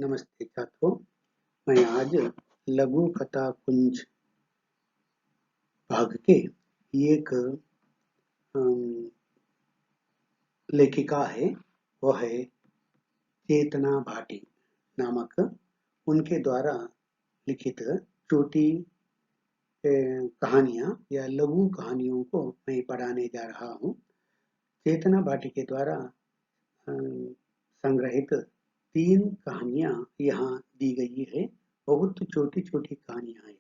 नमस्ते छात्रों, मैं आज लघु कथा कुंज भाग के एक अम, लेखिका है, वह है चेतना भाटी नामक उनके द्वारा लिखित छोटी कहानियां या लघु कहानियों को मैं पढ़ाने जा रहा हूँ। चेतना भाटी के द्वारा संग्रहित 3 कहानियां यहाँ दी गई है। बहुत छोटी छोटी कहानियां हैं।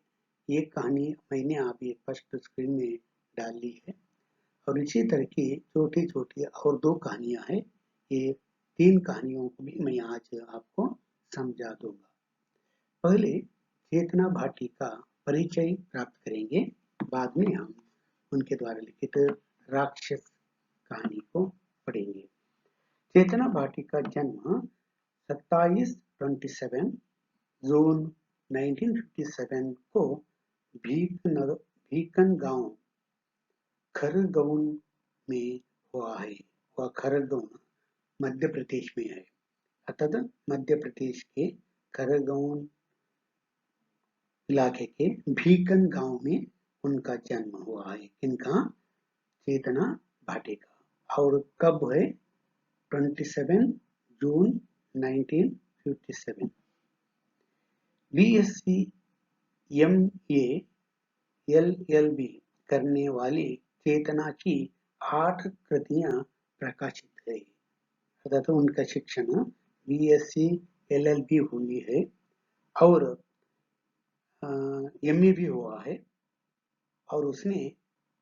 एक कहानी मैंने अभी फर्स्ट स्क्रीन में डाल ली है और इसी तरह की छोटी छोटी और 2 कहानियां हैं। ये 3 कहानियों को भी मैं आज आपको समझा दूंगा। पहले चेतना भाटी का परिचय प्राप्त करेंगे, बाद में हम उनके द्वारा लिखित राक्षस कहानी को पढ़ेंगे। चेतना भाटी का जन्म 27 जून 1957 को भीकन गांव खरगोन में हुआ है। वह खरगोन मध्य प्रदेश में है। अर्थात मध्य प्रदेश के खरगोन इलाके के भीकन गांव में उनका जन्म हुआ है। इनका चेतना भाटी का। और कब है? 27 जून 1957। बीएससी एमए एलएलबी करने वाली चेतना की 8 कृतियां प्रकाशित है। अर्थात उनका शिक्षण बीएससी एलएलबी हुई है और एमए भी हुआ है और उसने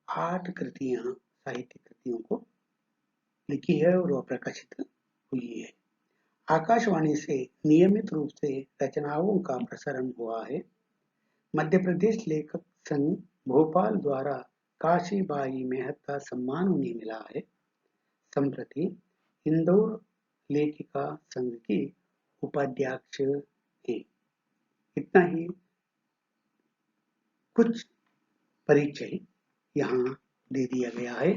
8 कृतियां साहित्य कृतियों को लिखी है और वह प्रकाशित हुई है। आकाशवाणी से नियमित रूप से रचनाओं का प्रसारण हुआ है। मध्य प्रदेश लेखक संघ भोपाल द्वारा काशीबाई मेहता सम्मान उन्हें मिला है। संप्रति इंदौर लेखिका संघ की उपाध्यक्ष है। इतना ही कुछ परिचय यहाँ दे दिया गया है,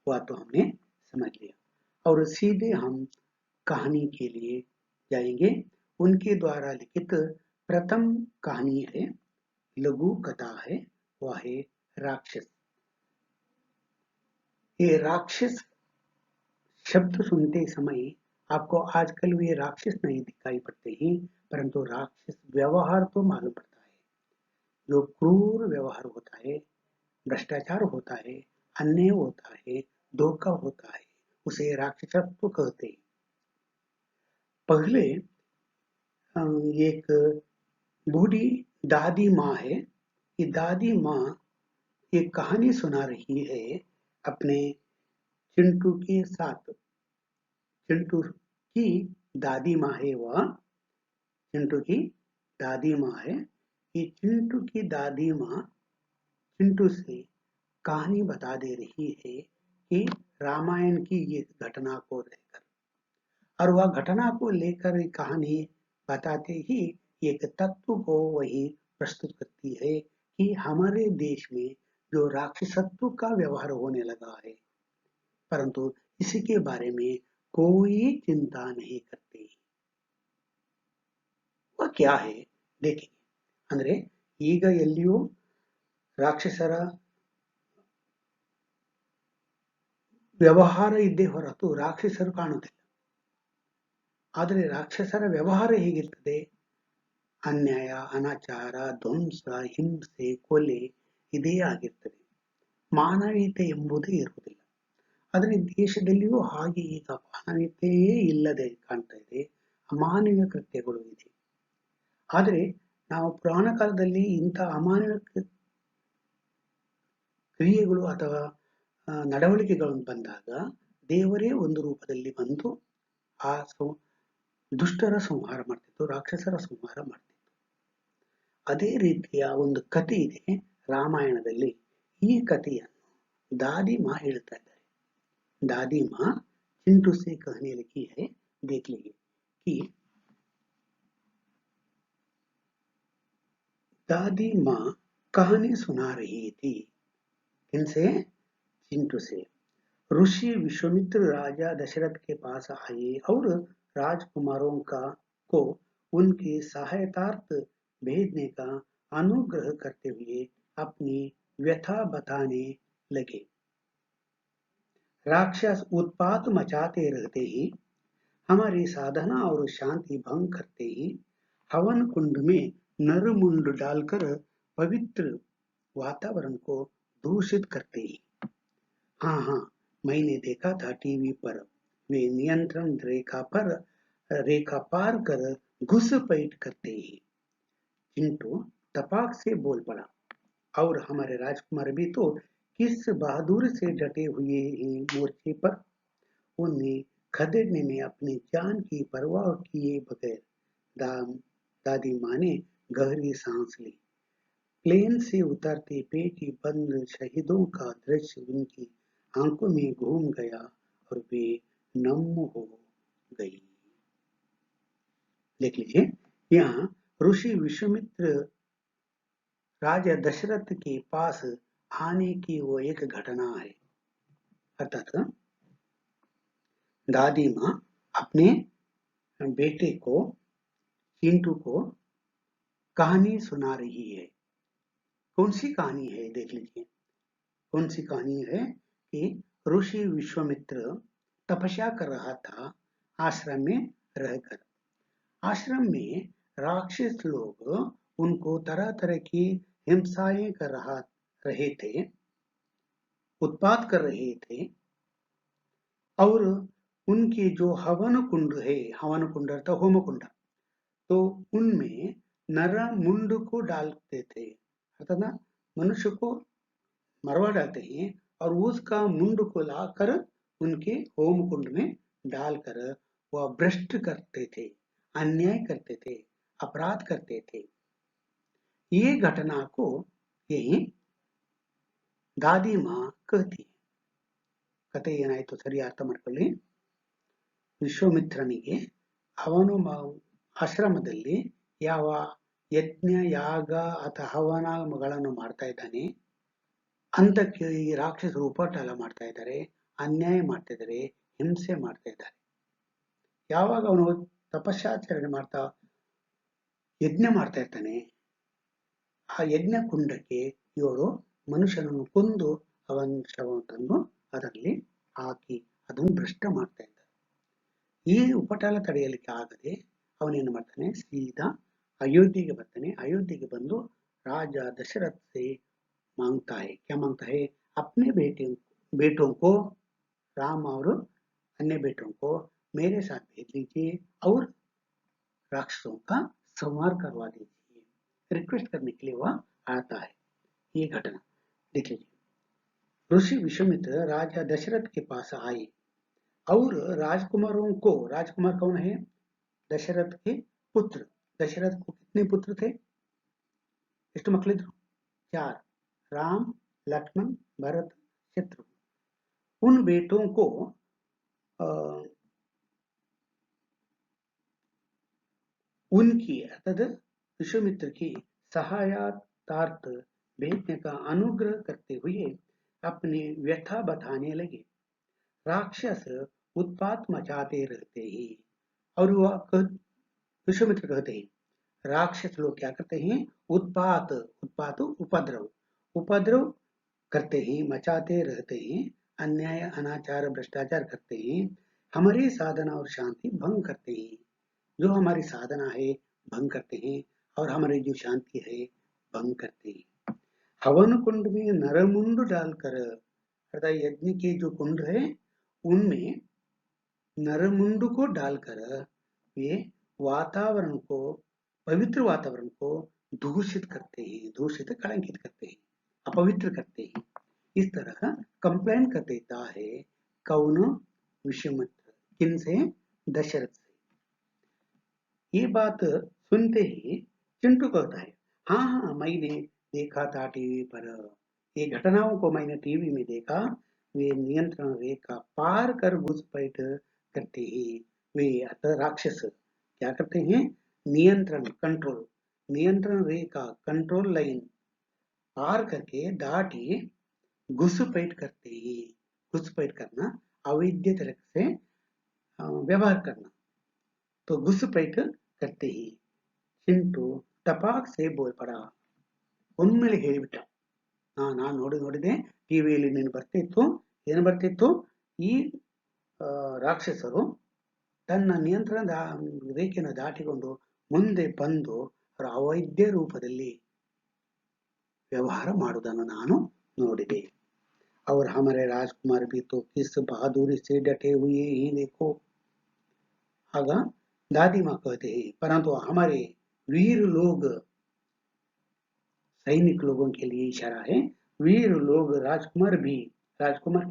वह तो हमने समझ लिया। और सीधे हम कहानी के लिए जाएंगे। उनके द्वारा लिखित प्रथम कहानी है, लघु कथा है, वह है राक्षस। ये राक्षस शब्द सुनते समय आपको आजकल वे राक्षस नहीं दिखाई पड़ते हैं, परंतु राक्षस व्यवहार तो मालूम पड़ता है। जो क्रूर व्यवहार होता है, भ्रष्टाचार होता है, अन्याय होता है, धोखा होता है, उसे राक्षसत्व कहते हैं। पहले एक बूढ़ी दादी माँ है। ये दादी माँ एक कहानी सुना रही है अपने चिंटू के साथ। चिंटू की दादी माँ है वह, चिंटू की दादी माँ है। ये चिंटू की दादी माँ चिंटू से कहानी बता दे रही है कि रामायण की ये घटना को लेकर, और वह घटना को लेकर कहानी बताते ही एक तत्व को वही प्रस्तुत करती है कि हमारे देश में जो राक्षसत्व का व्यवहार होने लगा है, परंतु इसके बारे में कोई चिंता नहीं करते। वह क्या है देखेंगे। ಅಂದ್ರೆ ಈಗ ಎಲ್ಲಿಯೂ ರಾಕ್ಷಸರ ವ್ಯವಹಾರ ಇದ್ದೇ ಹೊರತು ರಾಕ್ಷಸರು ಕಾಣುವುದಿಲ್ಲ. ಆದರೆ ರಾಕ್ಷಸರ ವ್ಯವಹಾರ ಹೇಗಿರ್ತದೆ? ಅನ್ಯಾಯ, ಅನಾಚಾರ, ಧ್ವಂಸ, ಹಿಂಸೆ, ಕೊಲೆ ಇದೇ ಆಗಿರ್ತದೆ. ಮಾನವೀಯತೆ ಎಂಬುದೇ ಇರುವುದಿಲ್ಲ. ಆದರೆ ದೇಶದಲ್ಲಿಯೂ ಹಾಗೆ ಈಗ ಮಾನವೀಯತೆಯೇ ಇಲ್ಲದೆ ಕಾಣ್ತಾ ಇದೆ. ಅಮಾನವೀಯ ಕೃತ್ಯಗಳು ಇದೆ. ಆದರೆ ನಾವು ಪುರಾಣ ಕಾಲದಲ್ಲಿ ಇಂಥ ಅಮಾನವೀಯ ಕ್ರಿಯೆಗಳು ಅಥವಾ ನಡವಳಿಕೆಗಳನ್ನು ಬಂದಾಗ ದೇವರೇ ಒಂದು ರೂಪದಲ್ಲಿ ಬಂದು ಆ ದುಷ್ಟರ ಸಂಹಾರ ಮಾಡ್ತಿತ್ತು, ರಾಕ್ಷಸರ ಸಂಹಾರ ಮಾಡ್ತಿತ್ತು. ಅದೇ ರೀತಿಯ ಒಂದು ಕಥೆ ಇದೆ ರಾಮಾಯಣದಲ್ಲಿ. ಈ ಕಥೆಯನ್ನು दादी माँ ಹೇಳ್ತಾ ಇದ್ದಾರೆ. दादी माँ चिंटू से कहने लगी है, देख लीजिए कि दादी माँ कहानी सुना रही थी। इनसे? चिंटू से। ऋषि विश्वामित्र राजा दशरथ के पास आए और राजकुमारों को उनके सहायतार्थ भेजने का अनुग्रह करते हुए अपनी व्यथा बताने लगे। राक्षस उत्पात मचाते रहते ही, हमारी साधना और शांति भंग करते ही, हवन कुंड में नरमुंड डालकर पवित्र वातावरण को दूषित करते ही। हाँ हाँ, मैंने देखा था टीवी पर, वे नियंत्रण रेखा पार कर घुसपैठ करते ही। चिंटू तपाक से बोल पड़ा, और हमारे राजकुमार भी तो किस बहादुर से डटे हुए हैं मोर्चे पर। उन्हें खदेड़ने में अपनी जान की परवाह किए बगैर दाम दादी माँ ने गहरी सांस ली। प्लेन से उतरते पेटी बंद शहीदों का दृश्य उनकी आंखों में घूम गया और वे नम हो गई। देख लीजिए, यहाँ ऋषि विश्वामित्र राजा दशरथ के पास आने की वो एक घटना है। अर्थात दादी माँ अपने बेटे को, चिंटू को कहानी सुना रही है। कौन सी कहानी है देख लीजिए। कौन सी कहानी है कि ऋषि विश्वामित्र तपस्या कर रहा था आश्रम में रहकर। आश्रम में राक्षस लोग उनको तरह तरह की हिंसाएं कर रहे थे, उत्पात कर रहे थे, और उनके जो हवन कुंड है, हवन कुंड अर्थात होम कुंड, तो उनमें नर मुंड को डालते थे। अर्थात ना, मनुष्य को मरवा डालते हैं और उसका मुंड को लाकर उनके होम कुंड में डालकर वह भ्रष्ट करते थे, अन्याय करते थे, अपराध करते थे। ये घटना को यही दादी माँ कहती है। ಕತೆ ಏನಾಯ್ತು ಸರಿ ಅರ್ಥ ಮಾಡ್ಕೊಳ್ಳಿ. ವಿಶ್ವಾಮಿತ್ರನಿಗೆ ಅವನು ಆಶ್ರಮದಲ್ಲಿ ಯಾವ ಯಜ್ಞ ಯಾಗ ಅಥವಾ ಹವನಗಳನ್ನು ಮಾಡ್ತಾ ಇದ್ದಾನೆ, ಅಂತಕ್ಕೆ ಈ ರಾಕ್ಷಸರು ಉಪಟಳ ಮಾಡ್ತಾ ಇದ್ದಾರೆ, ಅನ್ಯಾಯ ಮಾಡ್ತಾ ಇದ್ದಾರೆ, ಹಿಂಸೆ ಮಾಡ್ತಾ ಇದ್ದಾರೆ. ಯಾವಾಗ ಅವನು ತಪಸ್ಸಾಚರಣೆ ಮಾಡ್ತಾ ಯಜ್ಞ ಮಾಡ್ತಾ ಇರ್ತಾನೆ, ಆ ಯಜ್ಞ ಕುಂಡಕ್ಕೆ ಇವಳು ಮನುಷ್ಯನನ್ನು ಕೊಂದು ಅವನ ಶವವನ್ನು ತಂದು ಅದರಲ್ಲಿ ಹಾಕಿ ಅದನ್ನು ಭ್ರಷ್ಟ ಮಾಡ್ತಾ ಇದ್ದಾರೆ. ಈ ಉಪಟಳ ತಡೆಯಲಿಕ್ಕೆ ಆಗದೆ ಅವನೇನು ಮಾಡ್ತಾನೆ, ಸೀದಾ ಅಯೋಧ್ಯೆಗೆ ಬರ್ತಾನೆ. ಅಯೋಧ್ಯೆಗೆ ಬಂದು राजा दशरथ से मांगता है, क्या मांगता है, अपने बेटों को, राम और अन्य बेटों को मेरे साथ भेज लीजिए और राक्षसों का संहार करवा दीजिए। रिक्वेस्ट करने के लिए वह आता है। ये घटना देख लीजिए। ऋषि विश्वामित्र राजा दशरथ के पास आए और राजकुमारों को, राजकुमार कौन है, दशरथ के पुत्र। दशरथ को कितने पुत्र थे, ಎಷ್ಟು ಮಕ್ಕಳಿದ್ರು, 4, राम, लक्ष्मण, भरत, शत्रुघ्न। उन बेटों को उनकी अर्थात विश्वामित्र की सहायतार्थ भेजने का अनुग्रह करते हुए अपनी व्यथा बताने लगे। राक्षस उत्पात मचाते रहते ही, और वह विश्वामित्र कहते हैं, राक्षस लोग क्या करते हैं, उत्पात, उत्पात उपद्रव, उपद्रव करते हैं, मचाते रहते हैं, अन्याय अनाचार भ्रष्टाचार करते हैं, हमारी साधना और शांति भंग करते हैं। जो हमारी साधना है भंग करते हैं और हमारी जो शांति है भंग करते हैं। हवन कुंड में नरमुंड डालकर, अर्थात यज्ञ के जो कुंड है उनमें नरमुंड को डालकर वे वातावरण को, पवित्र वातावरण को दूषित करते हैं, दूषित कलंकित करते हैं, अपवित्र करते हैं। इस तरह कंप्लेन कर देता है कौन, विश्वामित्र। किन से, दशरथ से। ये बात सुनते ही चिंटू कहता है, हाँ हाँ मैंने देखा था टीवी पर, ये घटनाओं को मैंने टीवी में देखा। वे नियंत्रण रेखा पार कर घुसपैठ करते हैं। वे राक्षस क्या करते हैं, नियंत्रण, कंट्रोल, नियंत्रण रेखा, कंट्रोल लाइन पार करके दाटी घुसपैठ करते ही। घुसपैठ करना, अवैध तरह से व्यवहार करना, तो घुसपैठ करते ही। ಚಿಂಟು ಟಪಾಕ್ से बोल पड़ा ಒಮ್ಮೆಲೆ ಹೇಳಿಬಿಟ್ಟ. ನಾನು ನೋಡಿದೆ ಟಿವಿಯಲ್ಲಿ ನೀನು ಬರ್ತಿತ್ತು, ಏನು ಬರ್ತಿತ್ತು, ಈ ರಾಕ್ಷಸರು ತನ್ನ ನಿಯಂತ್ರಣದ ರೇಖೆಯನ್ನು ದಾಟಿಕೊಂಡು ಮುಂದೆ ಬಂದು ಅವರ ಅವೈದ್ಯ ರೂಪದಲ್ಲಿ ವ್ಯವಹಾರ ಮಾಡುವುದನ್ನು ನಾನು ನೋಡಿದೆ. और हमारे राजकुमार भी तो किस बहादुरी से डटे हुए ही देखो. आगा दादी माँ कहते हैं, परंतु हमारे वीर लोग, सैनिक लोगों के लिए इशारा है, वीर लोग राजकुमार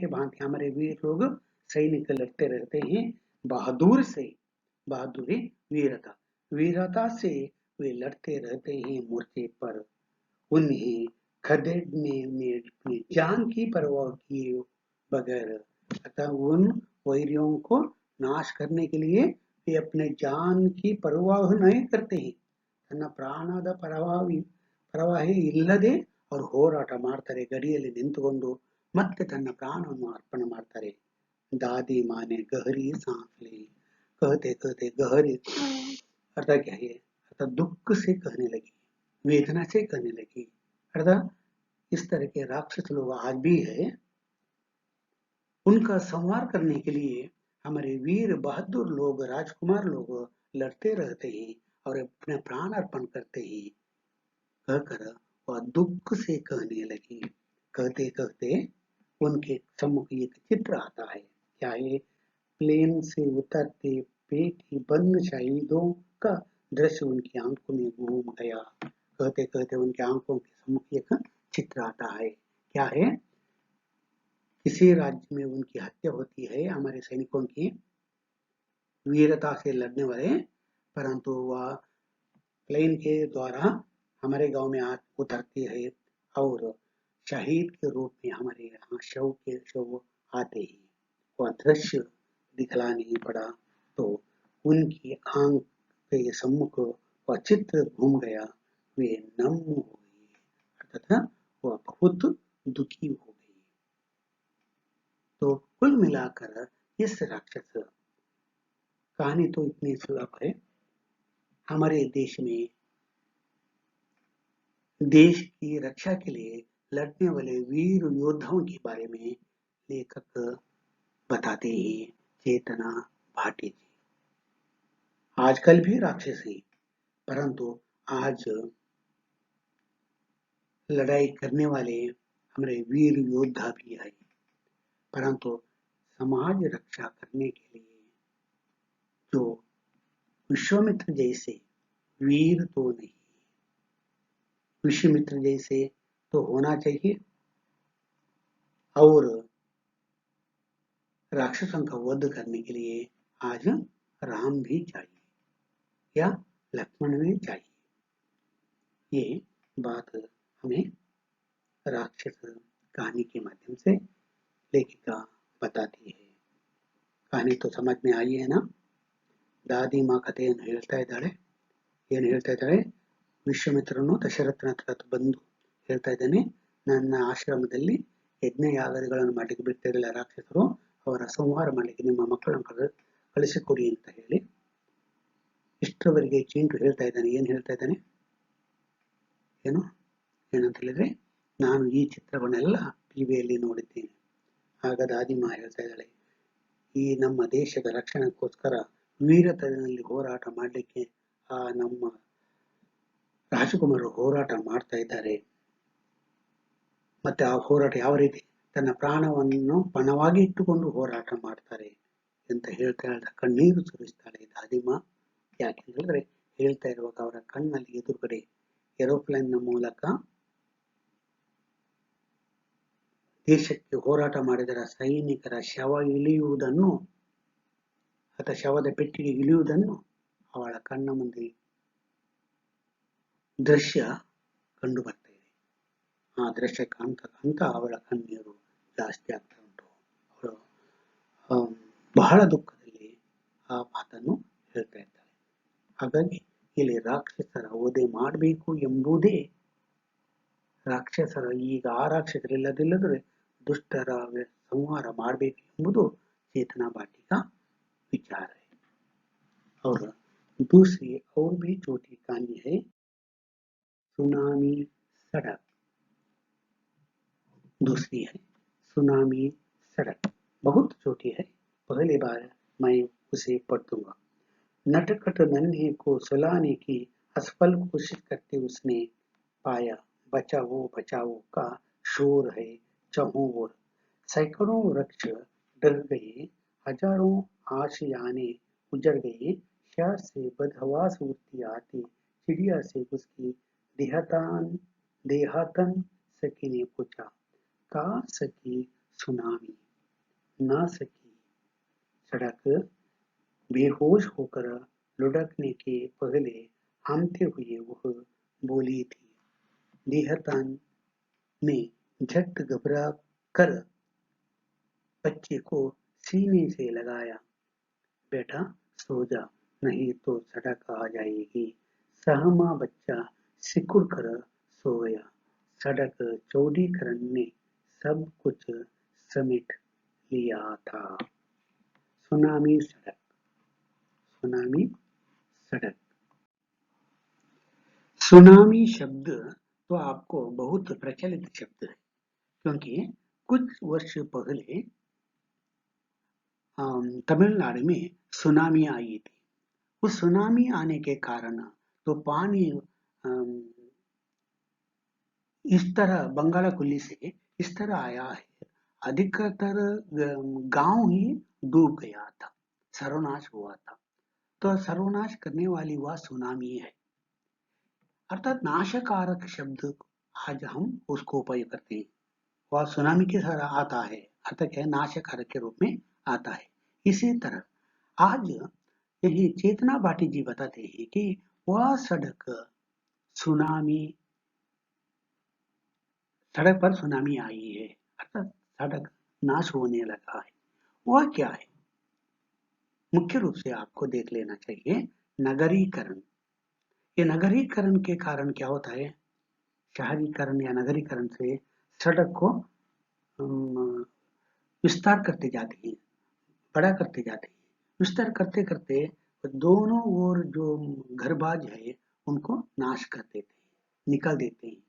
के भांति हमारे वीर लोग सैनिक लड़ते रहते हैं बहादुर से. बहादुरी वीरता से वे लड़ते रहते हैं मोर्चे पर. उन्हें खदेड़ने में जान की परवाह किए बगैर, अतः उन वैरियों को नाश करने के लिए वे अपने जान की परवाह नहीं करते हैं. ತನ್ನ ಪ್ರಾಣದ ಪರವಾಹಿ ಇಲ್ಲದೆ ಅವರು ಹೋರಾಟ ಮಾಡ್ತಾರೆ. ಗಡಿಯಲ್ಲಿ ನಿಂತುಕೊಂಡು ಮತ್ತೆ ತನ್ನ ಪ್ರಾಣವನ್ನು ಅರ್ಪಣೆ ಮಾಡ್ತಾರೆ. दादी माँ ने गहरी सांस ली. कहते कहते गहरी अर्थ क्या है, अर्थात दुख से कहने लगी, वेदना से कहने लगी. अर्थात इस तरह के राक्षस लोग आज भी है. उनका संहार करने के लिए हमारे वीर बहादुर लोग, राजकुमार लोग लड़ते रहते हैं और अपने प्राण अर्पण करते हैं. कहकर वह दुख से कहने लगी. कहते कहते उनके सम्मुख एक चित्र आता है. क्या है, प्लेन से उतरते पेटी बंद शहीदों का दृश्य उनकी आंखों में घूम गया. कहते कहते उनकी आंखों के सम्मुख एक चित्र आता है. क्या है, किसी राज्य में उनकी हत्या होती है, हमारे सैनिकों की वीरता से लड़ने वाले, परंतु वह प्लेन के द्वारा हमारे गांव में उतरती है और शहीद के रूप में हमारे यहाँ शव आते हैं. वह दृश्य दिखला नहीं पड़ा तो उनकी आंख के सम्मुख वह चित्र घूम गया. वे नम हो गई, अर्थात वह बहुत दुखी हो गई. तो कुल मिलाकर इस राक्षस कहानी तो इतनी सुलभ है. हमारे देश में देश की रक्षा के लिए लड़ने वाले वीर योद्धाओं के बारे में लेखक बताते हैं चेतना भाटी जी. आजकल भी राक्षस हैं, परंतु आज लड़ाई करने वाले हमारे वीर योद्धा भी है. परंतु समाज रक्षा करने के लिए जो विश्वामित्र जैसे वीर तो नहीं, विश्वामित्र जैसे तो होना चाहिए और राक्षसों का वध करने के लिए आज राम भी चाहिए या लक्ष्मण भी चाहिए. ये बात हमें राक्षस कहानी के माध्यम से लेखिका बताती है. कहानी तो समझ में आई है ना. दादी माँ ಕಥೆಯನ್ನು ಹೇಳ್ತಾ ಇದ್ದಾಳೆ. ಏನು ಹೇಳ್ತಾ ಇದ್ದಾಳೆ, ವಿಶ್ವಾಮಿತ್ರನು ದಶರಥನ ಹತ್ರ ಬಂದು ಹೇಳ್ತಾ ಇದ್ದಾನೆ, ನನ್ನ ಆಶ್ರಮದಲ್ಲಿ ಯಜ್ಞ ಯಾಗಗಳನ್ನು ಮಾಡಲಿಕ್ಕೆ ಬಿಡ್ತಿರಲಿಲ್ಲ ರಾಕ್ಷಸರು, ಅವರ ಸಂಹಾರ ಮಾಡಲಿಕ್ಕೆ ನಿಮ್ಮ ಮಕ್ಕಳನ್ನು ಕಳಿಸಿಕೊಡಿ ಅಂತ ಹೇಳಿ. ಇಷ್ಟರವರೆಗೆ ಚಿಂಟು ಹೇಳ್ತಾ ಇದ್ದಾನೆ. ಏನು ಹೇಳ್ತಾ ಇದ್ದಾನೆ, ಏನಂತ ಹೇಳಿದ್ರೆ, ನಾನು ಈ ಚಿತ್ರವನ್ನೆಲ್ಲ ಟಿವಿಯಲ್ಲಿ ನೋಡಿದ್ದೇನೆ. ಆಗ ದಾದಿಮಾ ಹೇಳ್ತಾ ಇದ್ದಾಳೆ, ಈ ನಮ್ಮ ದೇಶದ ರಕ್ಷಣೆಗೋಸ್ಕರ ವೀರತನಲ್ಲಿ ಹೋರಾಟ ಮಾಡಲಿಕ್ಕೆ ಆ ನಮ್ಮ ರಾಜಕುಮಾರರು ಹೋರಾಟ ಮಾಡ್ತಾ ಇದ್ದಾರೆ. ಮತ್ತೆ ಆ ಹೋರಾಟ ಯಾವ ರೀತಿ, ತನ್ನ ಪ್ರಾಣವನ್ನು ಪಣವಾಗಿ ಇಟ್ಟುಕೊಂಡು ಹೋರಾಟ ಮಾಡ್ತಾರೆ ಅಂತ ಹೇಳ್ತಾ ಕಣ್ಣೀರು ಸುರಿಸ್ತಾಳೆ ದಾದಿಮಾ. ಯಾಕೆಂದ್ರೆ ಹೇಳ್ತಾ ಇರುವಾಗ ಅವರ ಕಣ್ಣಲ್ಲಿ ಎದುರುಗಡೆ ಏರೋಪ್ಲೇನ್ ಮೂಲಕ ದೇಶಕ್ಕೆ ಹೋರಾಟ ಮಾಡಿದರ ಸೈನಿಕರ ಶವ ಇಳಿಯುವುದನ್ನು ಅಥವಾ ಶವದ ಪೆಟ್ಟಿಗೆ ಇಳಿಯುವುದನ್ನು ಅವಳ ಕಣ್ಣ ಮುಂದೆ ದೃಶ್ಯ ಕಂಡು ಬರ್ತಾ ಇದೆ. ಆ ದೃಶ್ಯ ಕಾಣ್ತಾ ಅವಳ ಕಣ್ಣೀರು ಜಾಸ್ತಿ ಆಗ್ತಾ ಉಂಟು. ಅವಳು ಬಹಳ ದುಃಖದಲ್ಲಿ ಆ ಮಾತನ್ನು ಹೇಳ್ತಾ ಇದ್ದಾಳೆ. ಹಾಗಾಗಿ ಇಲ್ಲಿ ರಾಕ್ಷಸರ ವಧೆ ಮಾಡಬೇಕು ಎಂಬುದೇ, ರಾಕ್ಷಸರ ಈಗ ಆ ರಾಕ್ಷಸರಿಲ್ಲದಿಲ್ಲದ್ರೆ ದುಷ್ಟರ ಸಂಹಾರ ಮಾಡಬೇಕು ಎಂಬುದು ಚೇತನಾ ಭಾಟಿಕ ವಿಚಾರ. और दूसरी और भी छोटी कहानी है, सुनामी सड़क। दूसरी है सुनामी सड़क, बहुत छोटी है, पहली बार मैं उसे पढ़ दूंगा। नटखट नन्हे को सुलाने की असफल कोशिश करते उसने पाया, बचाओ बचाओ का शोर है चहुँ ओर। सैकड़ों वृक्ष डर गए, हजारों आशियाने उजड़ गए। शहर से बदहवास उड़ती आती चिड़िया से उसकी देहातान देहातन सखी ने पूछा, का सकी सुनामी ना सकी सड़क। बेहोश होकर लुढ़कने के पहले हामते हुए वह बोली थी। देहातान ने झट घबरा कर बच्चे को सीने से लगाया। बेटा सो जा, नहीं तो सड़क आ जाएगी। सहमा बच्चा सिकुड़ कर सो गया। सड़क चौड़ीकरण ने सब कुछ समेट लिया था। सुनामी सड़क, सुनामी सड़क। सुनामी शब्द तो आपको बहुत प्रचलित शब्द है, क्योंकि कुछ वर्ष पहले तमिलनाडु में सुनामी आई थी। उस सुनामी आने के कारण तो पानी अम, इस तरह बंगाला कुल्ली से इस तरह आया है, अधिकतर गांव ही डूब गया था, सर्वनाश हुआ था। तो सर्वनाश करने वाली वह सुनामी है, अर्थात नाशकारक शब्द आज हम उसको उपयोग करते हैं। वह सुनामी के तरह आता है, अर्थात क्या है, नाशकारक के रूप में आता है। इसी तरह आज यही चेतना भाटी जी बताते हैं कि वह सुनामी सड़क पर सुनामी आई है, अर्थात सड़क नाश होने लगा है। वह क्या है? मुख्य रूप से आपको देख लेना चाहिए, नगरीकरण। ये नगरीकरण के कारण क्या होता है? शहरीकरण या नगरीकरण से सड़क को विस्तार करते जाते हैं, बड़ा करते जाते हैं। विस्तार करते करते दोनों ओर जो घरबाज है उनको नाश कर देते हैं, निकाल देते हैं,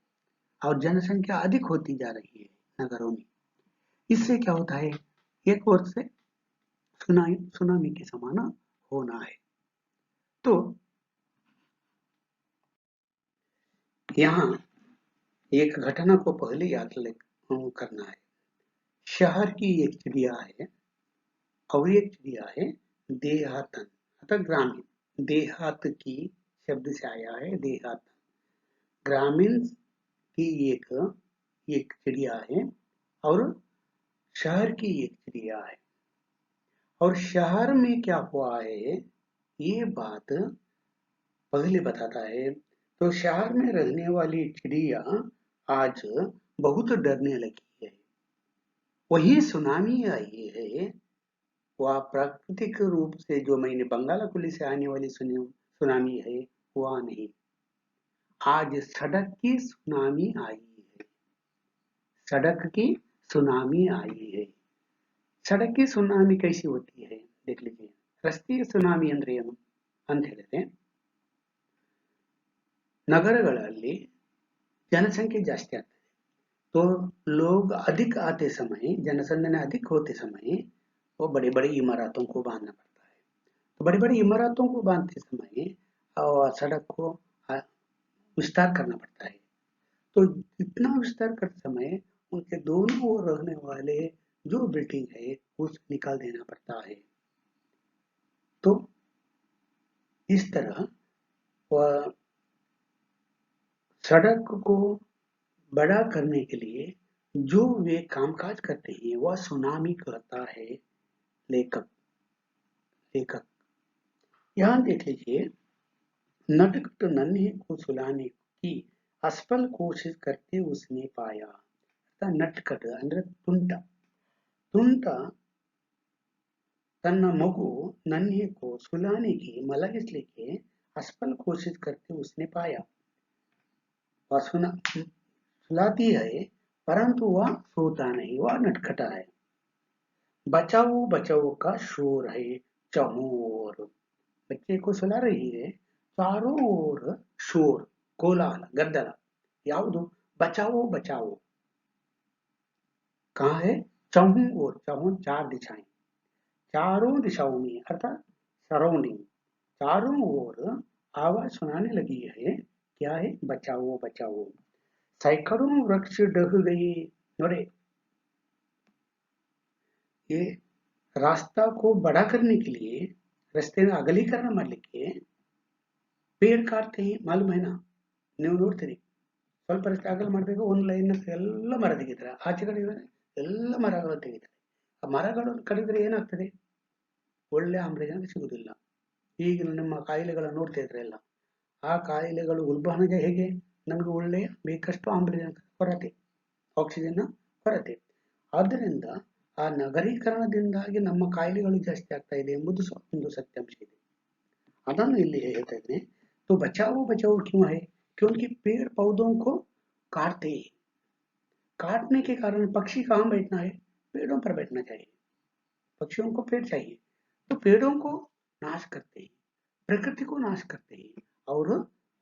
और जनसंख्या अधिक होती जा रही है नगरों में। इससे क्या होता है? एक ओर से सुनामी के समान होना है। तो यहाँ एक घटना को पहले याद करना है। शहर की एक चिड़िया है और एक चिड़िया है देहातन, अर्थात ग्रामीण। देहात की शब्द से आया है देहात। ग्रामीण की एक एक चिड़िया है और शहर की एक चिड़िया है। और शहर में क्या हुआ है ये बात पहले बताता है। तो शहर में रहने वाली चिड़िया आज बहुत डरने लगी है। वही सुनामी आई है, वह प्राकृतिक रूप से जो मैंने बंगाला कुल्ली से आने वाली सुनामी है वह नहीं। आज सड़क की सुनामी आई है, सड़क की सुनामी आई है। सड़क की सुनामी कैसी होती है देख लीजिए। रस्ತೆಯ ಸುನಾಮಿ ಅಂದ್ರೆ ಏನು ಅಂತ ಹೇಳಿದ್ರೆ, नगरಗಳಲ್ಲಿ जनसंख्या जास्ती आती है, तो लोग अधिक आते समय, जनसंख्या अधिक होते समय वो बड़े बड़े इमारतों को बांधना पड़ता है। तो बड़ी बड़ी इमारतों को बांधते समय सड़क को विस्तार करना पड़ता है। तो इतना विस्तार करते समय उनके दोनों ओर रहने वाले जो बिल्डिंग है उसे निकाल देना पड़ता है। तो इस तरह वह सड़क को बड़ा करने के लिए जो वे कामकाज करते हैं वह सुनामी कहता है लेखक। लेखक यहाँ देख लीजिए, नटखट नन्हे को सुलाने की असफल कोशिश करते उसने पाया। नटखट ಅಂದ್ರೆ ತುಂಟ ತನ್ನ ಮಗು नन्हे को सुलाने की मलगिसಲಿಕ್ಕೆ असफल कोशिश करते उसने पाया। वह सुलाती है परंतु वह सोता नहीं, वह नटखटा है। बचाओ बचाओ का शोर है चहुँ ओर। बच्चे को सुला रही है, चारों ओर शोर, कोलाहल, गದ್ದಲ ಯಾವುದು बचाओ बचाओ। कहाँ है? चौहों ओर, चौहों चार दिशाएं, चारों दिशाओं में अर्थात सराउंडिंग, चारों ओर आवाज सुनाने लगी है। क्या है? बचाओ बचाओ। सैकड़ों वृक्ष ढह गए। नोड़े, ये रास्ता को बड़ा करने के लिए, रस्ते में अगलीकरण ಮಾಡಲಿಕ್ಕೆ ಪೇಡ್ ಕಾಡ್ತೀವಿ ಮಾಲೂಮ್ ಏನಾ? ನೀವು ನೋಡ್ತೀರಿ, ಸ್ವಲ್ಪ ರಸ್ತೆ ಅಗಲ ಮಾಡಬೇಕು, ಒಂದು ಲೈನ್ ಎಲ್ಲ ಮರ ತೆಗಿತಾರೆ, ಆಚೆ ಕಡೆ ಎಲ್ಲ ಮರಗಳು ತೆಗಿತಾರೆ. ಆ ಮರಗಳನ್ನು ಕಡಿದ್ರೆ ಏನಾಗ್ತದೆ? ಒಳ್ಳೆ ಆಮ್ಲಜನಕ ಸಿಗುವುದಿಲ್ಲ. ಈಗಿನ ನಮ್ಮ ಕಾಯಿಲೆಗಳನ್ನು ನೋಡ್ತಾ ಇದ್ರೆ ಎಲ್ಲ, ಆ ಕಾಯಿಲೆಗಳು ಉಲ್ಬಣಗೆ ಹೇಗೆ? ನಮಗೆ ಒಳ್ಳೆಯ ಬೇಕಷ್ಟು ಆಮ್ಲಜನಕ ಕೊರತೆ, ಆಕ್ಸಿಜನ್ ಕೊರತೆ. ಆದ್ದರಿಂದ ಆ ನಗರೀಕರಣದಿಂದಾಗಿ ನಮ್ಮ ಕಾಯಿಲೆಗಳು ಜಾಸ್ತಿ ಆಗ್ತಾ ಇದೆ ಎಂಬುದು ಒಂದು ಸತ್ಯಾಂಶ ಇದೆ. ಅದನ್ನು ಇಲ್ಲಿ ಹೇಳ್ತಾ ಇದ್ದೇನೆ. तो बचाओ बचाओ क्यों है? क्योंकि पेड़ पौधों को काटते हैं। काटने के कारण पक्षी कहाँ बैठना है? पेड़ों पर बैठना चाहिए। पक्षियों को पेड़ चाहिए, तो पेड़ों को नाश करते हैं, प्रकृति को नाश करते हैं और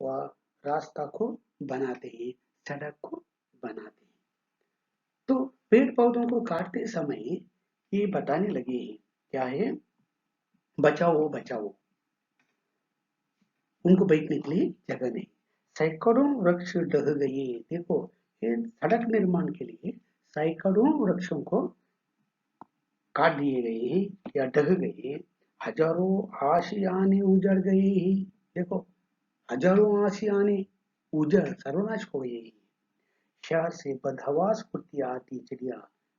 वह रास्ता को बनाते हैं, सड़क को बनाते हैं। तो पेड़ पौधों को काटते समय ये बताने लगे हैं, क्या है? बचाओ बचाओ, उनको बैठने के लिए जगह नहीं। सैकड़ों वृक्ष ढह गए। देखो, ये सड़क निर्माण के लिए सैकड़ों वृक्षों को काट दिए गए या ढह गए। हजारों आशियाने उजड़ गए। देखो, हजारों आशियाने उजड़, सर्वनाश हो गए। शहर से बदहवास उड़ती आती चिड़िया।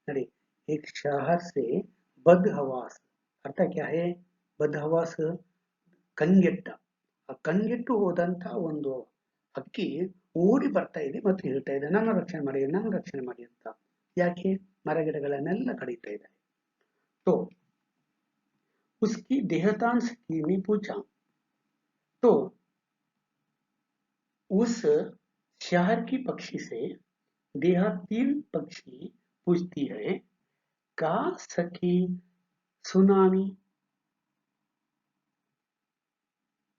अरे, एक शहर से बदहवास अर्थात क्या है? बदहवास ಕಂಗೆಟ್ಟ, ಆ ಕಂಗೆಟ್ಟು ಹೋದಂತ ಒಂದು ಹಕ್ಕಿ ಓಡಿ ಬರ್ತಾ ಇದೆ ಮತ್ತು ಹೇಳ್ತಾ ಇದೆ, ನನ್ನ ರಕ್ಷಣೆ ಮಾಡಿ, ನನ್ನ ರಕ್ಷಣೆ ಮಾಡಿ ಅಂತ. ಯಾಕೆ? ಮರಗಿಡಗಳನ್ನೆಲ್ಲ ಕಡಿತಾ ಇದ್ದಾರೆ. तो उसकी देहतान सखी ने पूछा, तो उस शहर की पक्षी से देहातीन पक्षी पूछती है, का सखी सुनामी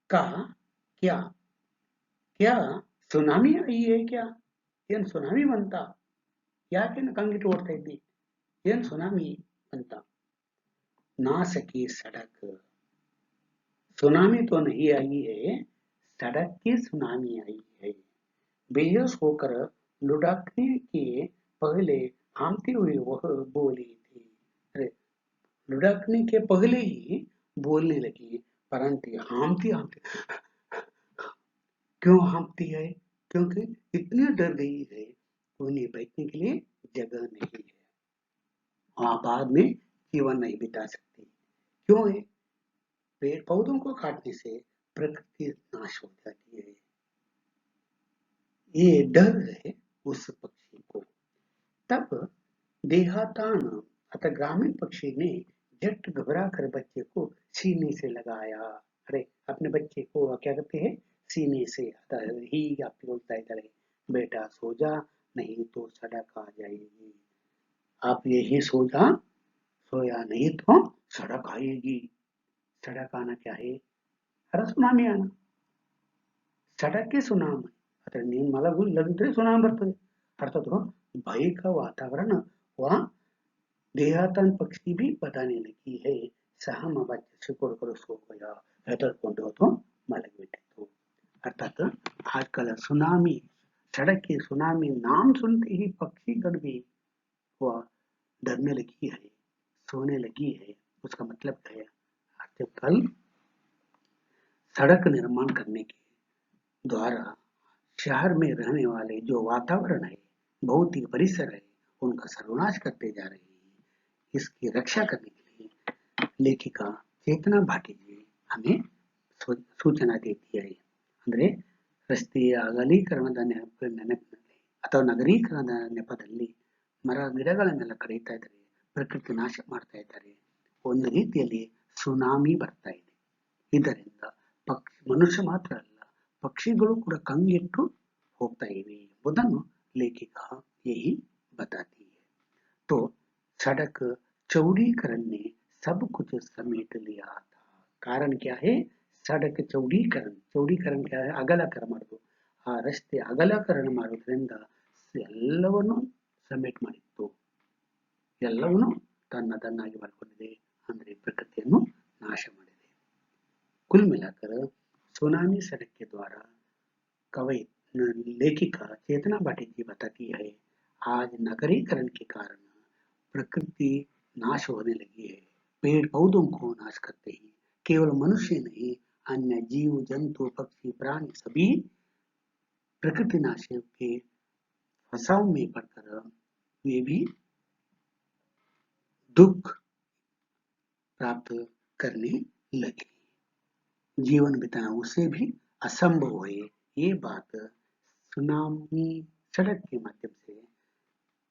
का क्या क्या ಸುನಾಮಿ आई है क्या? ಏನ್ ಸುನಾಮಿ ಬಂತ? ಯಾಕೆ ಕಂಗಿಟ್ಟು ಓಡ್ತಾ ಇದ್ದಿ? ಏನ್ ಸುನಾಮಿ ಅಂತ? ना सकी सड़क, सुनामी तो नहीं आई है, सड़क की सुनामी आई है। बेहोश होकर लुढ़कने के पहले हामती हुई वह बोली थी। अरे, लुढ़कने के पहले ही बोलने लगी, परंतु हामती हामती क्यों हामती है? क्योंकि इतनी डर गई है, उन्हें बैठने के लिए जगह नहीं है, वहां बाद में जीवन नहीं बिता सकती। क्यों है? पेड़ पौधों को काटने से प्रकृति नाश हो जाती है। ये डर है उस पक्षी को। तब देहातान अतः ग्रामीण पक्षी ने झट घबरा कर बच्चे को सीने से लगाया। अरे, अपने बच्चे को क्या करते हैं? सीने से ही आप बोलता है, बेटा सो जा, नहीं तो सड़क आ जाएगी। आप यही सो जा, सोया नहीं तो सड़क आएगी। सड़क आना क्या है? अरे, सुनामी आना, ಸಡಕ್ಕೆ ಸುನಾಮಿ. ಅದರ ನೀನು ಮಲಗಿದ್ರೆ ಸುನಾಮಿ ಬರ್ತದೆ. अर्थात भय का वातावरण वह देहातन पक्षी भी बताने लगी है. सहम बच्चे सिकुड़कर सो गया, ಹೆದರ್ಕೊಂಡು तो ಮಲಗಿಬಿಟ್ಟಿತು. अर्थात आजकल सुनामी, सड़क की सुनामी नाम सुनते ही पक्षीगण भी वह डरने लगी है, सोने लगी है. उसका मतलब क्या है? आजकल सड़क निर्माण करने के द्वारा शहर में रहने वाले जो वातावरण है, भौतिक परिसर है, उनका सर्वनाश करते जा रहे हैं. इसकी रक्षा करने के लिए लेखिका चेतना भाटीजी हमें सूचना देती है. ಅಂದ್ರೆ ರಸ್ತೆಯ ಅಗಲೀಕರಣದ ನೆನಪಿನಲ್ಲಿ ಅಥವಾ ನಗರೀಕರಣದ ನೆಪದಲ್ಲಿ ಮರ ಗಿಡಗಳನ್ನೆಲ್ಲ ಕಡಿತಾ ಇದ್ದಾರೆ, ಪ್ರಕೃತಿ ನಾಶ ಮಾಡ್ತಾ ಇದ್ದಾರೆ. ಒಂದು ರೀತಿಯಲ್ಲಿ ಸುನಾಮಿ ಬರ್ತಾ ಇದೆ. ಇದರಿಂದ ಮನುಷ್ಯ ಮಾತ್ರ ಅಲ್ಲ, पक्षियों ಕೂಡ ಕಂಗೆಟ್ಟು ಹೋಗ್ತಾ ಇವೆ ಎಂಬುದನ್ನು लेखिका यही बताती है. तो सड़क चौड़ीकरण ने सब कुछ समेट लिया था. कारण क्या है? ಸಡಕ್ ಚೌಡೀಕರಣ ಚೌಡೀಕರಣ क्या है ಅಗಲಕರ ಮಾಡೋದು ಆ ರಸ್ತೆ ಅಗಲಕರಣ ಮಾಡೋದ್ರಿಂದ ಎಲ್ಲವನ್ನು ಸಮೇಟ್ ಮಾಡಿತ್ತು ಎಲ್ಲವನ್ನು ತನ್ನದನ್ನಾಗಿ ಮಾಡಿಕೊಂಡಿದೆ ಅಂದ್ರೆ ಪ್ರಕೃತಿಯನ್ನು नाश ಮಾಡಿದೆ कुल मिलाकर सुनामी सड़क के द्वारा कवि लेखिका चेतना भाटी जी बताती है आज नगरीकरण के कारण प्रकृति नाश होने लगी है पेड़ पौधों को नाश करते ही केवल मनुष्य नहीं अन्य जीव जंतु पक्षी प्राणी सभी प्रकृति नाश के फसाव में पड़कर वे भी दुख प्राप्त करने लगे जीवन बिताना उसे भी असंभव है ये बात सुनामी सड़क के माध्यम से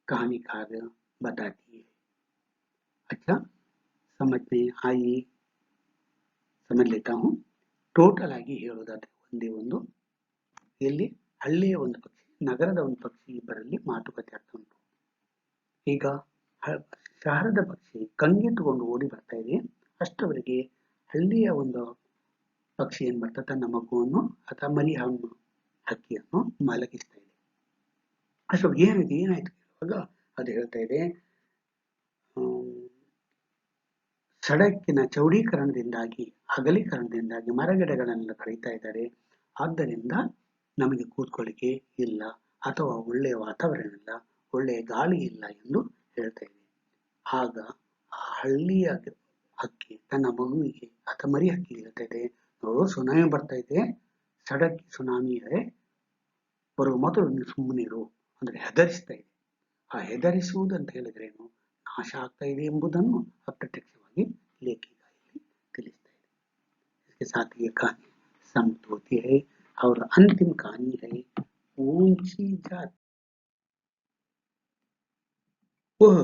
कहानीकार बताती है अच्छा समझ में आई समझ लेता हूँ ಟೋಟಲ್ ಆಗಿ ಹೇಳೋದಾದ್ರೆ ಒಂದೇ ಒಂದು ಇಲ್ಲಿ ಹಳ್ಳಿಯ ಒಂದು ಪಕ್ಷಿ ನಗರದ ಒಂದು ಪಕ್ಷಿ ಇಬ್ಬರಲ್ಲಿ ಮಾತುಕತೆ ಆಗ್ತಾ ಉಂಟು ಈಗ ಶಹರದ ಪಕ್ಷಿ ಕಂಗೆಟ್ಟುಕೊಂಡು ಓಡಿ ಬರ್ತಾ ಇದೆ ಅಷ್ಟವರೆಗೆ ಹಳ್ಳಿಯ ಒಂದು ಪಕ್ಷಿ ಏನ್ ಮಾಡ್ತಾ ತನ್ನ ಮಗುವನ್ನು ಅಥವಾ ಮರಿ ಹಕ್ಕಿಯನ್ನು ಮಲಗಿಸ್ತಾ ಇದೆ ಅಷ್ಟೊಂದು ಏನಾಯ್ತು ಹೇಳುವಾಗ ಅದು ಹೇಳ್ತಾ ಇದೆ ಸಡಕಿನ ಚೌಡೀಕರಣದಿಂದಾಗಿ ಅಗಲೀಕರಣದಿಂದಾಗಿ ಮರಗಿಡಗಳನ್ನೆಲ್ಲ ಕಡಿತಾ ಇದ್ದಾರೆ ಆದ್ದರಿಂದ ನಮಗೆ ಕೂತ್ಕೊಳ್ಳಿಕ್ಕೆ ಇಲ್ಲ ಅಥವಾ ಒಳ್ಳೆಯ ವಾತಾವರಣ ಇಲ್ಲ ಒಳ್ಳೆಯ ಗಾಳಿ ಇಲ್ಲ ಎಂದು ಹೇಳ್ತಾ ಇದೆ ಆಗ ಆ ಹಳ್ಳಿಯ ಹಕ್ಕಿ ತನ್ನ ಮಗುವಿಗೆ ಅಥವಾ ಮರಿ ಹಕ್ಕಿ ಹೇಳ್ತಾ ಇದೆ ನೋಡು ಸುನಾಮಿ ಬರ್ತಾ ಇದೆ ಸಡಕ್ ಸುನಾಮಿ ಇದೆ ಬರುವ ಮೊದಲು ನೀವು ಸುಮ್ಮನಿರು ಅಂದ್ರೆ ಹೆದರಿಸ್ತಾ ಇದೆ ಆ ಹೆದರಿಸುವುದು ಅಂತ ಹೇಳಿದ್ರೇನು ನಾಶ ಆಗ್ತಾ ಇದೆ ಎಂಬುದನ್ನು ಅಪ್ರತ್ಯಕ್ಷವಾಗಿ लेखिका ತಿಳಿಸ್ತಾ ಇದೆ इसके साथ ये कहानी समाप्त होती है और अंतिम कहानी है ऊंची जात वह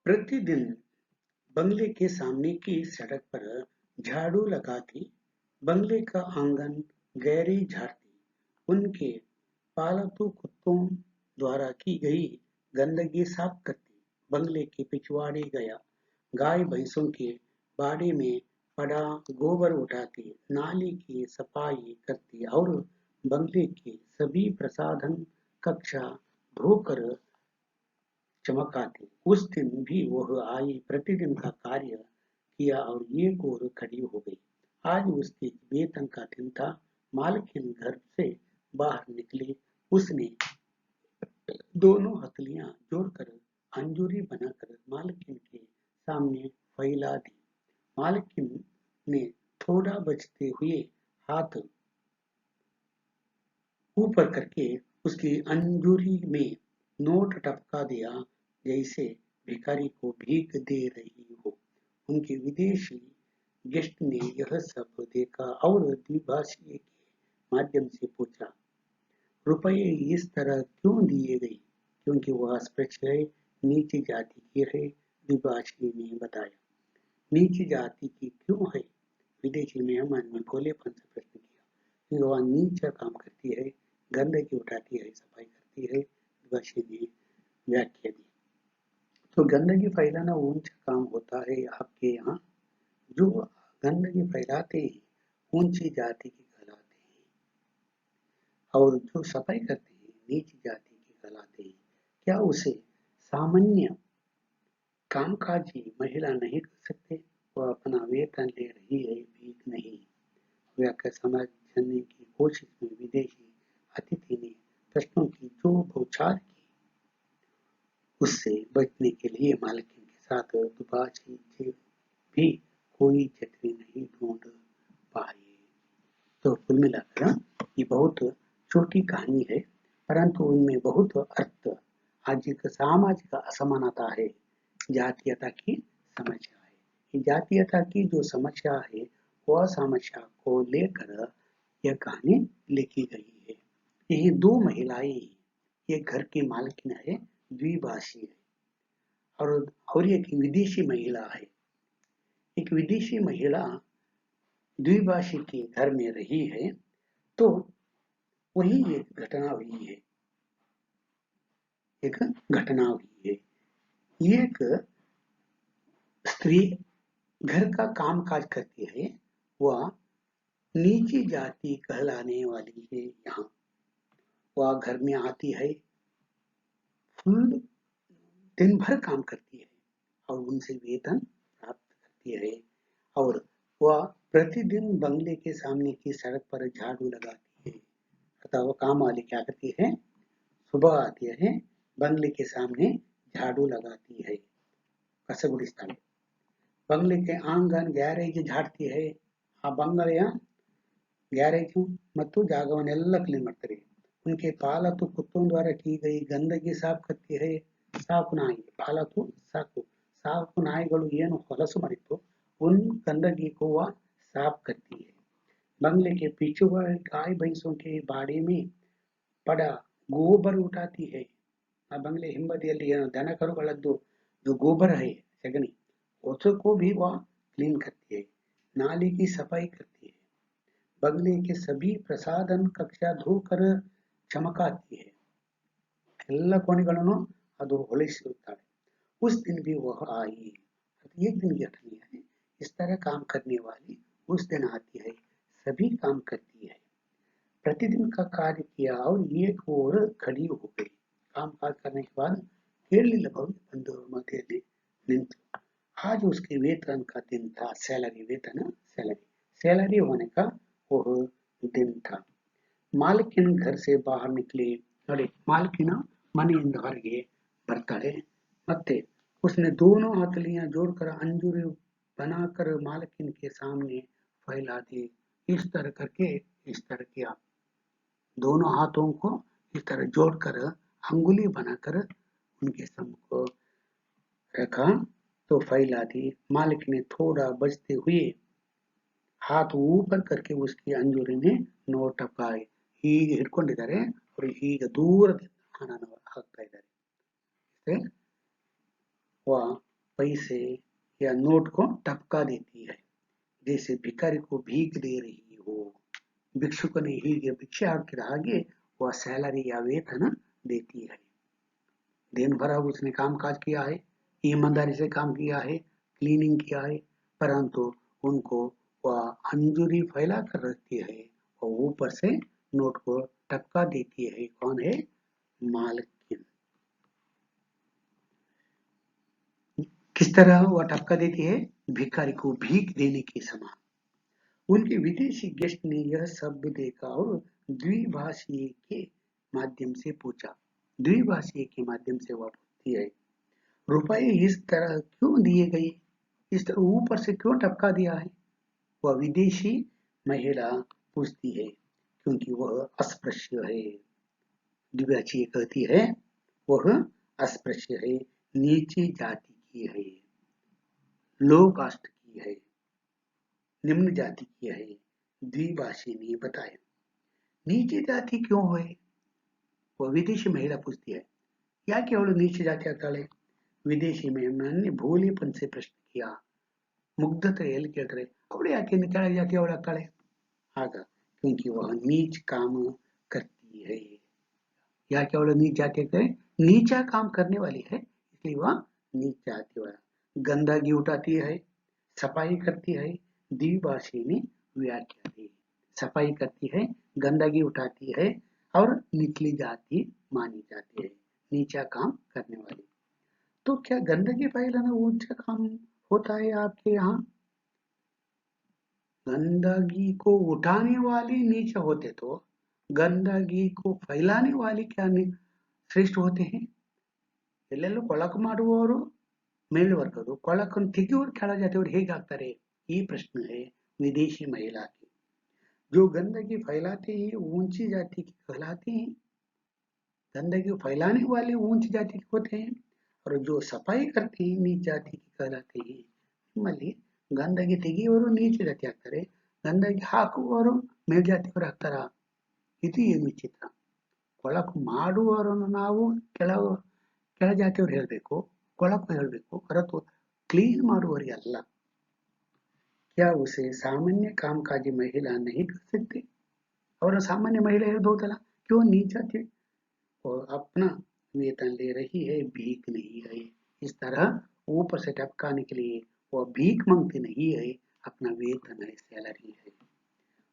प्रतिदिन बंगले के सामने की सड़क पर झाड़ू लगाती बंगले का आंगन गहरी झाड़ती उनके पालतू कुत्तों द्वारा की गई गंदगी साफ करती बंगले के पिछवाड़े गया गाय भैंसों के बाड़े में पड़ा गोबर उठाती नाली की सफाई करती और बंगले के सभी प्रसाधन कक्षा धोकर चमकाती उस दिन भी वह आई प्रतिदिन का कार्य किया और एक और खड़ी हो गई आज उसके वेतन का दिन था मालकिन घर से बाहर निकली उसने दोनों हथेलियां जोड़कर अंजूरी बनाकर मालकिन के सामने फैला दी मालकिन ने थोड़ा बचते हुए हाथ ऊपर करके उसकी अंजूरी में नोट टपका दिया जैसे भिखारी को भीख दे रही हो उनके विदेशी गेस्ट ने यह सब देखा और द्विभाषी के माध्यम से पूछा रुपये इस तरह क्यों दिए गए क्योंकि वह अस्पृश्य नीची जाति की है द्विभाषी ने बताया नीची जाति की क्यों है विदेशी मेहमान ने भोलेपन से प्रश्न किया क्योंकि वह नीचा काम करती है गंदगी उठाती है सफाई करती है द्विभाषी ने व्याख्या दी तो गंदगी फैलाना ऊंचा काम होता है आपके यहाँ जो गंदगी फैलाते हैं ऊंची जाति की कहलाते हैं और जो सफाई करते हैं नीची जाति की कहलाते हैं क्या उसे सामान्य कामकाजी महिला नहीं कर सकते वह अपना वेतन ले रही है भीख नहीं व्याख्या समझने की कोशिश में विदेशी अतिथि ने प्रश्नों की जो बौछार की उससे बचने के लिए मालकिन के साथ दुबासी भी कोई छतरी नहीं ढूंढ पाए तो कुल मिलाकर ये बहुत छोटी कहानी है परंतु उनमें बहुत अर्थ आज एक सामाजिक असमानता है जातीयता की समस्या है जातीयता की जो समस्या है वह समस्या को लेकर यह कहानी लिखी गई है यही दो महिलाएं एक घर की मालकिन है द्विभाषी है और एक विदेशी महिला है एक विदेशी महिला द्विभाषी के घर में रही है तो वही एक घटना हुई है एक घटना हुई है एक स्त्री घर का काम काज करती है वह नीची जाति कहलाने वाली है यहाँ। वह घर में आती है, फुल दिन भर काम करती है और उनसे वेतन प्राप्त करती है, और वह प्रतिदिन बंगले के सामने की सड़क पर झाड़ू लगाती है। अतः वो काम वाली क्या करती है, सुबह आती है, बंगले के सामने झाड़ू लगाती है, कसगुडिस्ताಳೆ। बंगले के आंगन ಗ್ಯಾರೇಜ್ झाड़ती है। ಆ ಬಂಗಲೆಯ ಗ್ಯಾರೇಜು ಮತ್ತು ಜಾಗವನ್ನೆಲ್ಲ ಕ್ಲೀನ್ ಮಾಡ್ತಾರೆ। उनके पालतू कुत्तों द्वारा की गई गंदगी साफ करती है। साफ नाई पालतू साफ नाಯಿಗಳು ಏನು ಹೊಲಸು ಮಾಡಿತ್ತು उन गंदगी को वह साफ करती है। बंगले के पीछे वह गाय भैंसों के बाड़े में पड़ा गोबर उठाती है। ಆ ಬಂಗ್ಲೆ ಹಿಂಬದಿಯಲ್ಲಿ ಏನು ದನ ಕರುಗಳದ್ದು जो गोबर है सगनी, उसको भी वह क्लीन करती है। नाली की सफाई करती है। बंगले के सभी प्रसाधन कक्षा धोकर चमकाती है। ಎಲ್ಲ ಕೋಣೆಗಳನ್ನು ಅದು ಹೊಳಿಸುತ್ತಾಳೆ। उस दिन भी वह आई। एक दिन की घटना है। इस तरह काम करने वाली उस दिन आती है, सभी काम करती है। प्रतिदिन का कार्य किया और एक और खड़ी हो गई। काम काज करने के बाद ಕೇಳಲಿಲ್ಲ ಬಂದು ಮಧ್ಯದಲ್ಲಿ ನಿಂತು। आज उसके वेतन का दिन था। सैलरी वेतन सैलरी होने का वो दिन था। मालकिन घर से बाहर निकली। ನೋಡಿ ಮಾಲಕಿನ ಮನೆಯಿಂದ ಹೊರಗೆ ಬರ್ತಾಳೆ, ಮತ್ತೆ उसने दोनों हथेलियां जोड़कर अंजूरी बनाकर मालकिन के सामने फैला दी। इस तरह करके इस तरह किया, दोनों हाथों को इस तरह जोड़कर अंगुली बनाकर उनके सम्मुख रखा तो फैला दी। मालिक ने थोड़ा बचते हुए हाथ ऊपर करके उसकी अंजूरी में ನೋಟ್ ಟಪಾಯಿ ಹೀಗೆ ಹಿಡ್ಕೊಂಡಿದ್ದಾರೆ ಅವರು, ಹೀಗೆ ದೂರದಿಂದ ಹಣವನ್ನು ಹಾಕ್ತಾ ಇದ್ದಾರೆ। वह पैसे या नोट को टपका देती है, जैसे भिखारी को भीख दे रही हो। भिक्षुक ने ಹೀಗೆ ಭಿಕ್ಷೆ ಹಾಕಿದ ಹಾಗೆ वह सैलरी या वेतन देती है। दिन भर उसने काम काज किया है, ईमानदारी से काम किया है, क्लीनिंग किया है, परंतु उनको वह अंजूरी फैला कर रखती है और ऊपर से नोट को टपका देती है। कौन है, मालकिन। किस तरह वह टपका देती है, भिखारी को भीख देने के समान। उनके विदेशी गेस्ट ने यह सब देखा और द्विभाषीय के माध्यम से पूछा। द्विभाषीय के माध्यम से वह पूछती है, रुपए इस तरह क्यों दिए गए, इस तरह ऊपर से क्यों टपका दिया है। वह विदेशी महिला पूछती है, क्योंकि वह अस्पृश्य है। द्विभाषीय कहती है वह अस्पृश्य है, नीची जाति की है, लो कास्ट की है, निम्न जाति की है। द्विभाषी ने बताया। नीची जाति क्यों है, वह विदेशी महिला पूछती है। ಯಾಕೆ ಅವಳು ನೀಚ ಜಾತಿ ಆಗ್ತಾಳೆ, ವಿದೇಶಿ ಮೆಹಮಾನ್ ने भोलेपन से प्रश्न किया। ಮುಗ್ಧತೆಯಲ್ಲಿ ಕೇಳ್ತಾರೆ, ಅವಳು ಯಾಕೆ ಕೆಳ ಜಾತಿ ಅವಳಾಗ್ತಾಳೆ, ಆಗ क्योंकि वह नीच काम करती है। ಯಾಕೆ ಅವಳು नीच जाति ಆಗ್ತಾಳೆ, नीचा काम करने वाली है, इसलिए वह नीच जाति वाला। गंदगी उठाती है, सफाई करती है। द्विभाषी ने व्याख्या दी। सफाई करती है, गंदगी उठाती है और निचली जाति मानी जाती है, नीचा काम करने वाली। तो क्या गंदगी फैलाना ऊंचा काम होता है आपके यहाँ? गंदगी को उठाने वाले नीचे होते तो गंदगी को फैलाने वाले क्या श्रेष्ठ होते हैं। ಎಲ್ಲೆಲ್ಲೂ ಕೊಳಕು ಮಾಡುವವರು ಮೇಲ್ವರ್ಗರು, ಕೊಳಕನ್ನು ತೆಗೆಯುವವರು ಕೆಳ ಜಾತಿಯವರು ಹೇಗಾಗ್ತಾರೆ, ಈ ಪ್ರಶ್ನೆ है विदेशी महिला की। जो गंदगी फैलाते हैं ऊंची जाति की कहलाते हैं। गंदगी फैलाने वाले ऊंची जाति के होते हैं और जो सफाई करते हैं नीच जाति की कहलाते हैं। निम्मಲ್ಲಿ ಗಂದಗಿ ತೆಗೆಯುವವರು ನೀಚ ಜಾತಿ ಆಗ್ತಾರೆ, ಗಂದಗಿ ಹಾಕುವವರು ಮೇಲ್ಜಾತಿಯವರು ಆಗ್ತಾರ, ಇದು ಏನು ವಿಚಿತ್ರ। ಕೊಳಕು ಮಾಡುವವರನ್ನು ನಾವು ಕೆಳ ಜಾತಿಯವರು ಹೇಳಬೇಕು, ಕೊಳಕು ಹೇಳಬೇಕು, ಹೊರತು ಕ್ಲೀನ್ ಮಾಡುವವರಿಗೆ ಅಲ್ಲ। क्या उसे सामान्य कामकाजी महिला नहीं कर सकती, और सामान्य महिला ಹೇಳ್ಬಹುದಲ್ಲ, क्यों नीच जाति और अपना वेतन ले रही है, भीख नहीं है। इस तरह ऊपर से टपकाने के लिए वह भीख मांगती नहीं है, अपना वेतन है, सैलरी है।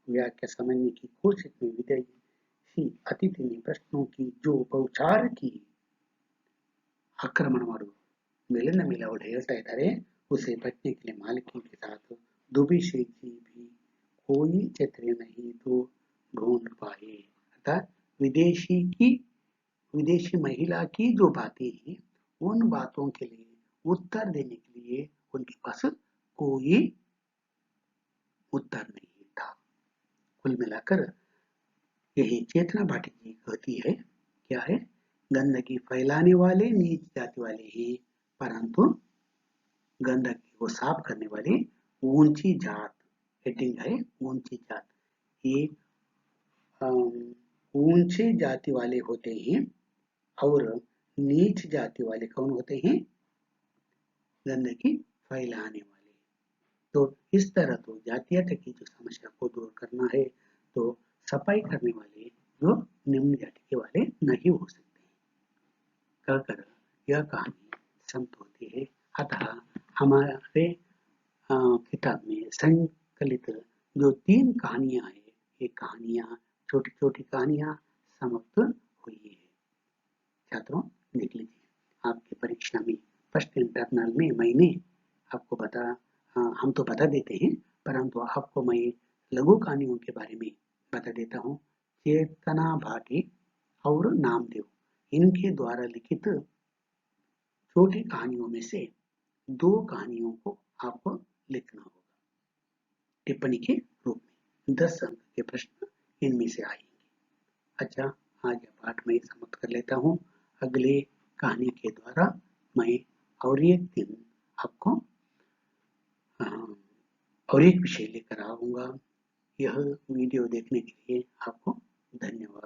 व्याख्या समझने की कोशिश में विदेशी अतिथि ने प्रश्नों की जो बौछार की आक्रमण मारू मिलन मिला और ढेर सारे उसे बचने के लिए मालिकों के साथ दुबी शेख जी भी कोई चित्र नहीं तो ढूंढ पाए। अर्थात विदेशी महिला की जो बातें हैं उन बातों के लिए उत्तर देने के लिए उनके पास कोई उत्तर नहीं था। कुल मिलाकर यही चेतना भाटी जी कहती है क्या है, गंदगी फैलाने वाले नीच जाति वाले ही, परंतु गंदगी को साफ करने वाली ऊंची जात, हेडिंग है ऊंची जात, ये ऊंचे जाति वाले होते हैं और नीच जाति वाले कौन होते हैं, गंदगी फैलाने वाले। तो इस तरह तो जातीयता की जो समस्या को दूर करना है तो सफाई करने वाले जो निम्न जाति के वाले नहीं हो सकते। कहकर यह कहानी समाप्त होती है। अतः हमारे किताब में संकलित जो 3 कहानियां हैं, ये कहानियां छोटी छोटी कहानियां समाप्त हुई है। छात्रों देख लीजिए, आपकी परीक्षा में फर्स्ट इंटरनल में मैंने आपको हम तो बता देते हैं, परंतु आपको मैं लघु कहानियों के बारे में बता देता हूँ। चेतना भाटी और नामदेव, इनके द्वारा लिखित छोटी कहानियों में से 2 कहानियों को आपको लिखना होगा टिप्पणी के रूप में। 10 अंक के प्रश्न इनमें से आएंगे। अच्छा, आज यह पाठ मैं समाप्त कर लेता हूँ। अगले कहानी के द्वारा मैं और एक दिन आपको और एक विषय लेकर आऊंगा। यह वीडियो देखने के लिए आपको धन्यवाद।